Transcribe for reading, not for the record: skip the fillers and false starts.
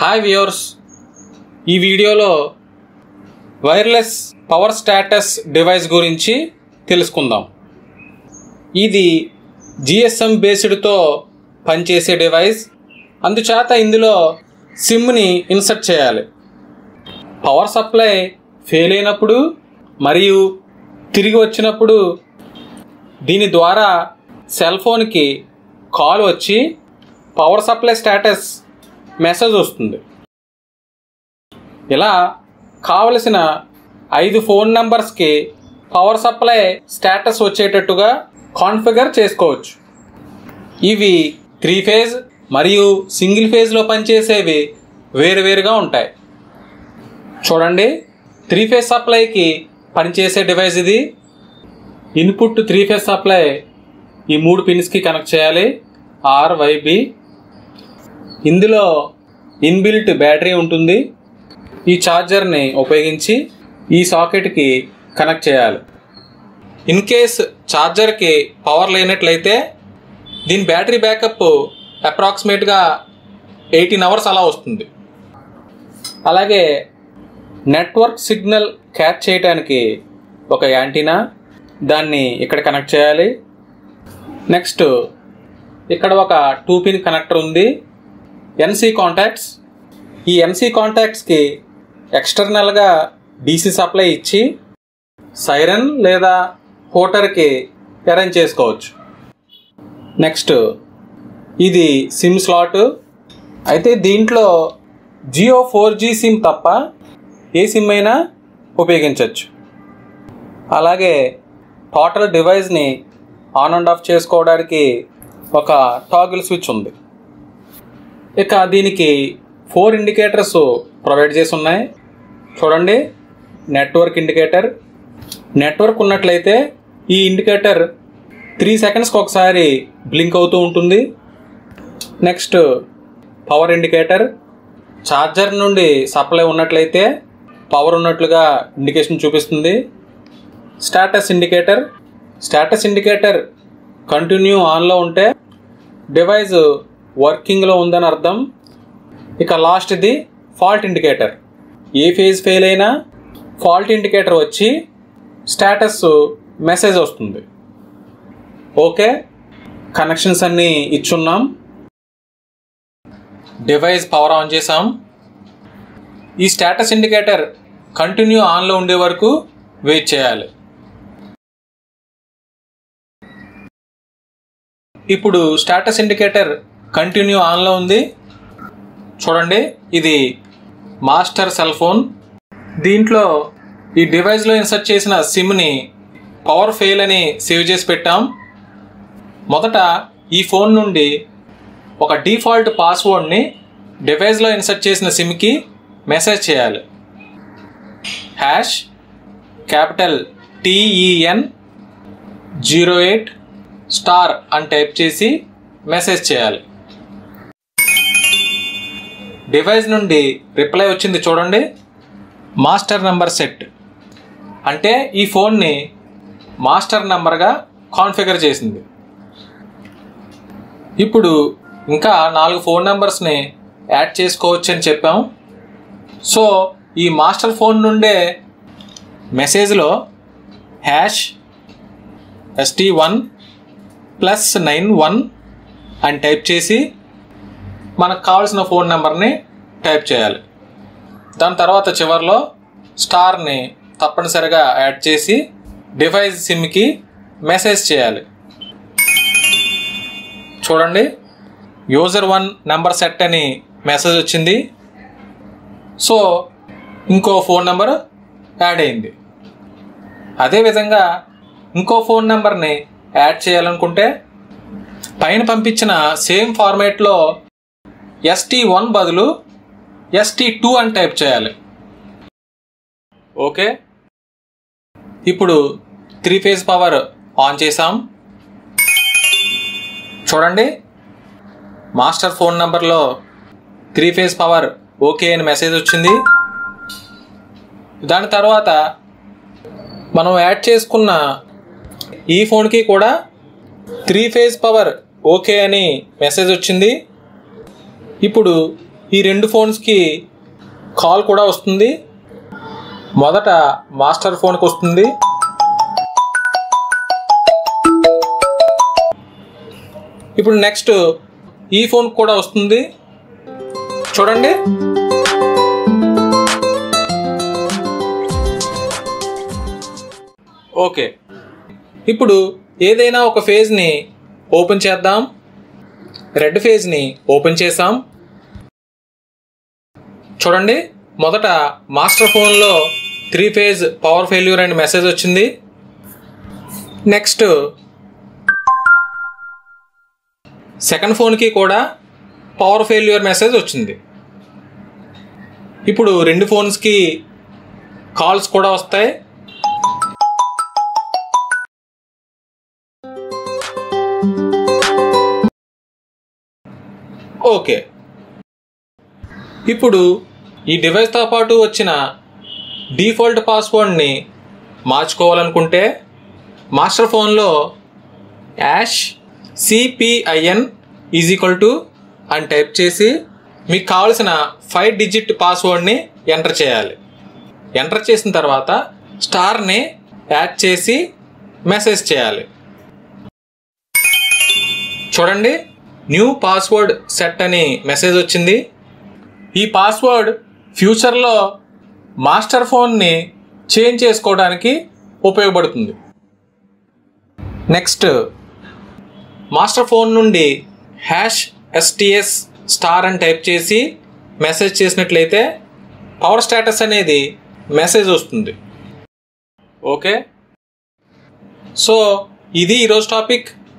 Hi viewers, ఈ వీడియోలో wireless power status device గురించి తెలుసుకుందాం. ఇది GSM బేస్డ్తో పనిచేసే డివైస్. అందుచేత ఇందులో సిమ్ని ఇన్సర్ట్ చేయాలి. పవర్ సప్లై ఫెయిల్ అయినప్పుడు మరియు తిరిగి వచ్చినప్పుడు దీని ద్వారా సెల్ ఫోన్కి కాల్ వచ్చి పవర్ సప్లై స్టేటస్ మెసేజ్ వస్తుంది. ఇలా కావలసిన 5 ఫోన్ నంబర్స్కి పవర్ సప్లై స్టేటస్ వచ్చేటట్టుగా కాన్ఫిగర్ చేసుకోవచ్చు. ఇవి 3 ఫేజ్ మరియు సింగిల్ ఫేజ్లో పనిచేసేవి వేరువేరుగా ఉంటాయి. చూడండి, 3 ఫేజ్ సప్లైకి పనిచేసే డివైస్ ఇది. ఇన్పుట్ 3 ఫేజ్ సప్లై ఈ 3 పిన్స్కి కనెక్ట్ చేయాలి, RYB. ఇందులో ఇన్బిల్ట్ బ్యాటరీ ఉంటుంది. ఈ ఛార్జర్ని ఉపయోగించి ఈ సాకెట్కి కనెక్ట్ చేయాలి. ఇన్ కేస్ ఛార్జర్కి పవర్ లేనట్లయితే దీని బ్యాటరీ బ్యాకప్ అప్రాక్సిమేట్గా 18 అవర్స్ అలా వస్తుంది. అలాగే నెట్వర్క్ సిగ్నల్ క్యాచ్ చేయడానికి ఒక యాంటీనా, దాన్ని ఇక్కడ కనెక్ట్ చేయాలి. నెక్స్ట్ ఇక్కడ ఒక 2 పిన్ కనెక్టర్ ఉంది, NC కాంటాక్ట్స్. ఈ NC కాంటాక్ట్స్కి ఎక్స్టర్నల్గా DC సప్లై ఇచ్చి సైరన్ లేదా హోటర్కి అరేంజ్ చేసుకోవచ్చు. నెక్స్ట్ ఇది సిమ్ స్లాట్. అయితే దీంట్లో జియో 4G సిమ్ తప్ప ఏ సిమ్ అయినా ఉపయోగించవచ్చు. అలాగే టోటల్ డివైస్ని ఆన్ అండ్ ఆఫ్ చేసుకోవడానికి ఒక టాగిల్ స్విచ్ ఉంది. ఇక దీనికి 4 ఇండికేటర్స్ ప్రొవైడ్ చేసి ఉన్నాయి. చూడండి, నెట్వర్క్ ఇండికేటర్. నెట్వర్క్ ఉన్నట్లయితే ఈ ఇండికేటర్ 3 సెకండ్స్కి ఒకసారి బ్లింక్ అవుతూ ఉంటుంది. Next power indicator. ఛార్జర్ నుండి సప్లై ఉన్నట్లయితే పవర్ ఉన్నట్లుగా ఇండికేషన్ చూపిస్తుంది. Status indicator. Status indicator continue ఆన్లో ఉంటే డివైస్ వర్కింగ్లో ఉందని అర్థం. ఇక లాస్ట్ది ఫాల్ట్ ఇండికేటర్. ఏ ఫేజ్ ఫెయిల్ అయినా ఫాల్ట్ ఇండికేటర్ వచ్చి స్టేటస్ మెసేజ్ వస్తుంది. ఓకే, కనెక్షన్స్ అన్నీ ఇచ్చున్నాం. డివైస్ పవర్ ఆన్ చేసాం. ఈ స్టేటస్ ఇండికేటర్ కంటిన్యూ ఆన్లో ఉండే వరకు వెయిట్ చేయాలి. ఇప్పుడు స్టేటస్ ఇండికేటర్ కంటిన్యూ ఆన్లో ఉంది. చూడండి, ఇది మాస్టర్ సెల్ ఫోన్. దీంట్లో ఈ డివైస్లో ఇన్సర్ట్ చేసిన సిమ్ని పవర్ ఫెయిల్ అని సేవ్ చేసి పెట్టాం. మొదట ఈ ఫోన్ నుండి ఒక డిఫాల్ట్ పాస్వర్డ్ని డివైస్లో ఇన్సర్ట్ చేసిన సిమ్కి మెసేజ్ చేయాలి. #TEN08* అని టైప్ చేసి మెసేజ్ చేయాలి. డివైస్ నుండి రిప్లై వచ్చింది. చూడండి, మాస్టర్ నంబర్ సెట్ అంటే ఈ ఫోన్ని మాస్టర్ నంబర్గా కాన్ఫిగర్ చేసింది. ఇప్పుడు ఇంకా 4 ఫోన్ నెంబర్స్ని యాడ్ చేసుకోవచ్చు అని చెప్పాం. సో ఈ మాస్టర్ ఫోన్ నుండే మెసేజ్లో #ST1+91 అని టైప్ చేసి మనకు కావాల్సిన ఫోన్ నెంబర్ని టైప్ చేయాలి. దాని తర్వాత చివరిలో స్టార్ని తప్పనిసరిగా యాడ్ చేసి డివైస్ సిమ్కి మెసేజ్ చేయాలి. చూడండి, user1 నెంబర్ సెట్ అని మెసేజ్ వచ్చింది. సో ఇంకో ఫోన్ నెంబర్ యాడ్ అయింది. అదేవిధంగా ఇంకో ఫోన్ నెంబర్ని యాడ్ చేయాలనుకుంటే పైన పంపించిన సేమ్ ఫార్మేట్లో ST1 బదులు ST2 అని టైప్ చేయాలి. ఓకే, ఇప్పుడు 3 ఫేజ్ పవర్ ఆన్ చేసాం. చూడండి, మాస్టర్ ఫోన్ నెంబర్లో 3 ఫేజ్ పవర్ ఓకే అని మెసేజ్ వచ్చింది. దాని తర్వాత మనం యాడ్ చేసుకున్న ఈ ఫోన్కి కూడా 3 ఫేజ్ పవర్ ఓకే అని మెసేజ్ వచ్చింది. ఇప్పుడు ఈ రెండు ఫోన్స్కి కాల్ కూడా వస్తుంది. మొదట మాస్టర్ ఫోన్కి వస్తుంది. ఇప్పుడు నెక్స్ట్ ఈ ఫోన్ కూడా వస్తుంది. చూడండి, ఓకే. ఇప్పుడు ఏదైనా ఒక ఫేజ్ని ఓపెన్ చేద్దాం. రెడ్ ఫేజ్ని ఓపెన్ చేసాం. చూడండి, మొదట మాస్టర్ ఫోన్లో 3 phase power failure and message వచ్చింది. నెక్స్ట్ సెకండ్ ఫోన్కి కూడా పవర్ ఫెయిల్యూర్ మెసేజ్ వచ్చింది. ఇప్పుడు రెండు ఫోన్స్కి కాల్స్ కూడా వస్తాయి. ఓకే. ఇప్పుడు ఈ డివైస్తో పాటు వచ్చిన డిఫాల్ట్ పాస్వర్డ్ని మార్చుకోవాలనుకుంటే మాస్టర్ ఫోన్లో #CPIN అని టైప్ చేసి మీకు కావలసిన 5 డిజిట్ పాస్వర్డ్ని ఎంటర్ చేయాలి. ఎంటర్ చేసిన తర్వాత స్టార్ని యాడ్ చేసి మెసేజ్ చేయాలి. చూడండి, న్యూ పాస్వర్డ్ సెట్ అని మెసేజ్ వచ్చింది. ఈ పాస్వర్డ్ ఫ్యూచర్లో మాస్టర్ ఫోన్ని చేంజ్ చేసుకోవడానికి ఉపయోగపడుతుంది. నెక్స్ట్ మాస్టర్ ఫోన్ నుండి #STS అని టైప్ చేసి మెసేజ్ చేసినట్లయితే పవర్ స్టేటస్ అనేది మెసేజ్ వస్తుంది. ఓకే, సో ఇది ఈరోజు టాపిక్.